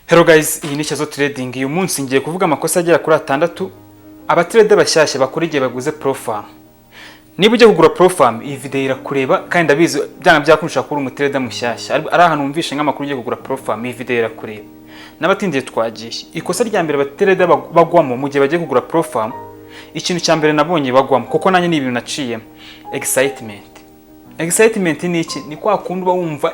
Hello guys, iyi ni Shyazoo Trading. Uyu munsi ngiye kuvuga amakosa agera kuri 6 abatrader bashyashya bakora igihe baguze profile. Niba ujye kugura profile, iyi video irakureba kandi ndabizi byanga byakurusha kuri umutrader mushyashya. Ari ahantu umvishe nk'amakuru ugiye kugura profile, iyi video irakureba. N'abatindiye twagiye. Ikosa rya mbere abatrader bagwamo mu gihe bagiye kugura profile, ikintu cya mbere nabonye bagwamo kuko nanjye ni ibintu naciye, excitement. Excitement ni iki? Ni kwa kundi uba wumva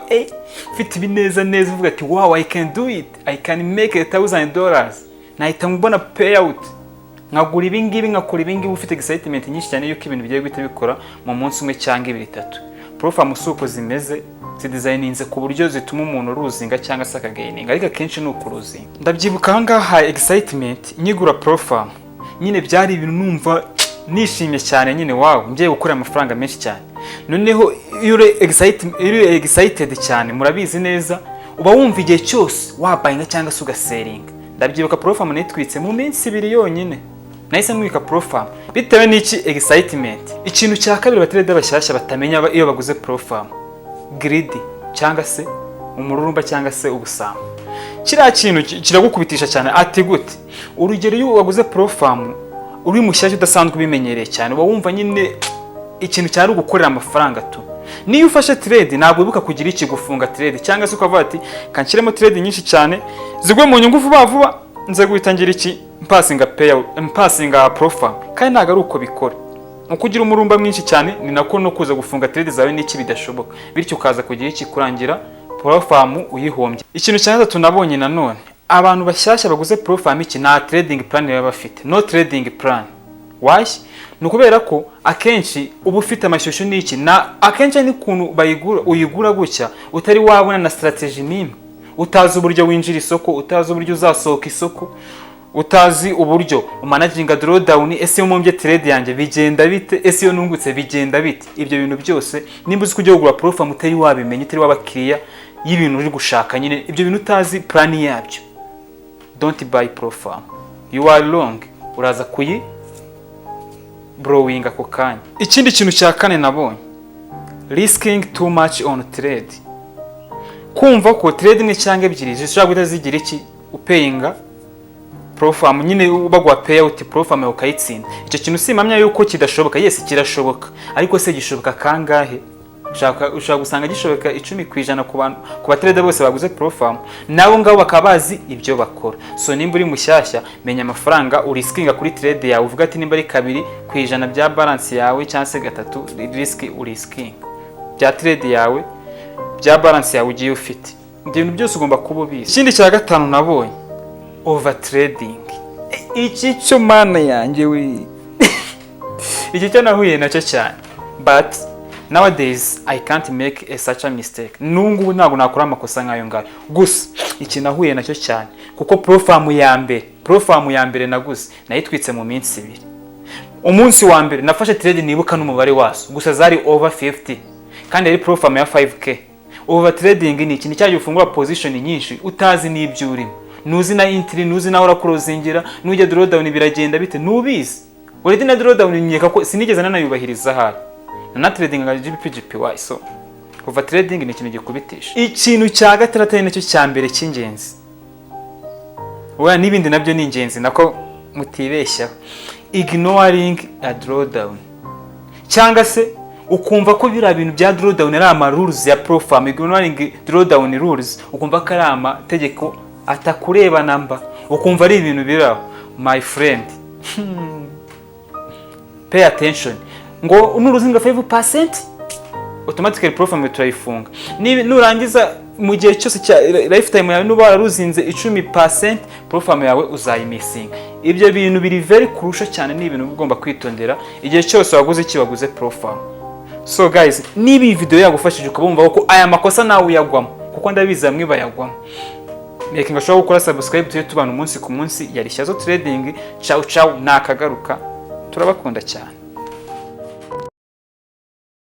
ufite ibineza neza uvuga ati wow, I can do it, I can make $1,000, nahita mbona payout, nkagura ibingibi nkakora ibingibi. Ufite excitement nyinshi cyane yuko ibintu bigiye guhita bikora mu munsi umwe cyangwa 2-3. Profile musuko zimeze zidesigninze ku buryo zituma umuntu ruzinga cyangwa se akagaininga, ariko akenshi ni ukuruzinga. Ndabyibuka ahangaha excitement nyigura profile, nyine byari ibintu numva nishimye cyane, nyine wow, ngiye gukora amafaranga menshi cyane. Noneho iyo excited cyane, murabizi neza uba wumva igihe cyose wabayinga cyangwa se ugaseringa. Ndabyibuka profile nitwitse mu minsi 2 yonyine, nahise mwika profile bitewe n'iki excitement. Ikintu cya kabiri abatrader bashyashya batamenya iyo baguze profile, greedy cyangwa se umururumba cyangwa se ubusamba. Kiriya kintu kiragukubitisha cyane. Ati gute? Urugero iyo waguze profile uri mushyashya udasanzwe ubimenyereye cyane, uba wumva nyine ikintu cyari gukorera amafaranga tu. Niyo ufashe trade ntabwo wibuka kugira iki gufunga trade cyangwa se ukavuga ati kanshyiremo trade nyinshi cyane zigwe mu nyungu vuba nze guhitangira iki mpasinga profile, kandi ntabwo ari uko bikora. Ukugira umurumba mwinshi cyane ni nako no kuza gufunga trade zawe n'iki bidashoboka, bityo ukaza kugira iki kurangira profile uyihombye. Ikintu cya gatatu nabonye nanone, abantu bashyashya baguze profile iki nta trading plan baba bafite, no trading plan. Why? Nukubera ko akenshi uba ufite amashyushyu n'iki na akenshi ni kuntu bayigura uyigura gutya utari wabona na strategy nimwe, utazi uburyo winjira isoko, utazi uburyo uzasohoka isoko, utazi uburyo umanaginga drawdown. Ese umumbye trade yanjye bigenda bite? Ese yo nungutse bigenda bite? Ibyo bintu byose nimba uzi kujya kugura profile mutari wabimenye, utari wabakiriya y'ibintu uri gushaka, nyine ibyo bintu utazi plan yabyo, don't buy profile, you are wrong. Uraza kuyi browing ako kanya. Ikindi kintu cya kane nabonye, risking too much on trade. Kumva ko trade imwe cyangwa ebyiri zishobora guhita zigira iki upayinga profile, nyine bagwa payout profile ukayitsinda. Icyo kintu simamya yuko kidashoboka. Yes, kirashoboka, ariko se gishoboka kangahe? Ushaka gusanga gishoboka 10% ku batrader bose baguze profile, nabo ngabo bakabazi ibyo bakora. So nimba uri mushyashya, menya amafaranga uriskinga kuri trade yawe, uvuga ati nimba ari 2% bya balance yawe cyangwa se 3 risk uriskinga bya trade yawe, bya balance yawe ugiye ufite. Ibyo bintu byose ugomba kuba ubizi. Ikindi cya gatanu nabonye, over trading. Iki cyo mana yanjye we iki cyo nahuye nacyo cyane, but nowadays I can't make such a mistake. Nungu ntabwo nakora amakosa nkayo ngayo. Gusa iki nahuye nacyo cyane kuko profile ya mbere naguze nayitwitse mu minsi 2. Umunsi wa mbere nafashe trade nibuka n'umubare waso, gusa zari over 50 kandi ari profile ya 5k. Over trading ni ikintu cyaje ufungura position nyinshi utazi n'ibyo urimo, nuzi na entry, nuzi na ora closingira, nujya drawdown biragenda bite nubizi. Already na drawdown nyeka ko sinigeze nanayubahiriza hayi na trading nga GPGPY. So over trading ni ikintu gikubitisha. Ikintu cya gatandatu ari nacyo cya mbere cy'ingenzi, oya n'ibindi nabyo ni ingenzi nako mutibeshya, ignoring a drawdown. Cyangwa se ukumva ko bira bintu bya drawdown ari ama rules ya profile, ignoring drawdown rules, ukumva ko ari amategeko atakureba namba, ukumva ari ibintu biraho. My friend, pay attention. Ngo nuruzinga 5% automatically profile turayifunga. Nurangiza mu gihe cyose cya lifetime yawe nuba ruzinze 10% profile yawe uzayimisinga. Ibyo bintu biri very crucial cyane, ni ibintu ugomba kwitondera igihe cyose waguze kibaguze profile. So guys, niba iyi video yagufashije ukabumva ko aya makosa nawe uyagwamo, kuko ndabizi amwe bayagwamo, reka ngashobora gukora subscribe tuye tubana umunsi ku munsi. Yari Shyazoo Trading. Ciao nakagaruka, turabakunda cyane.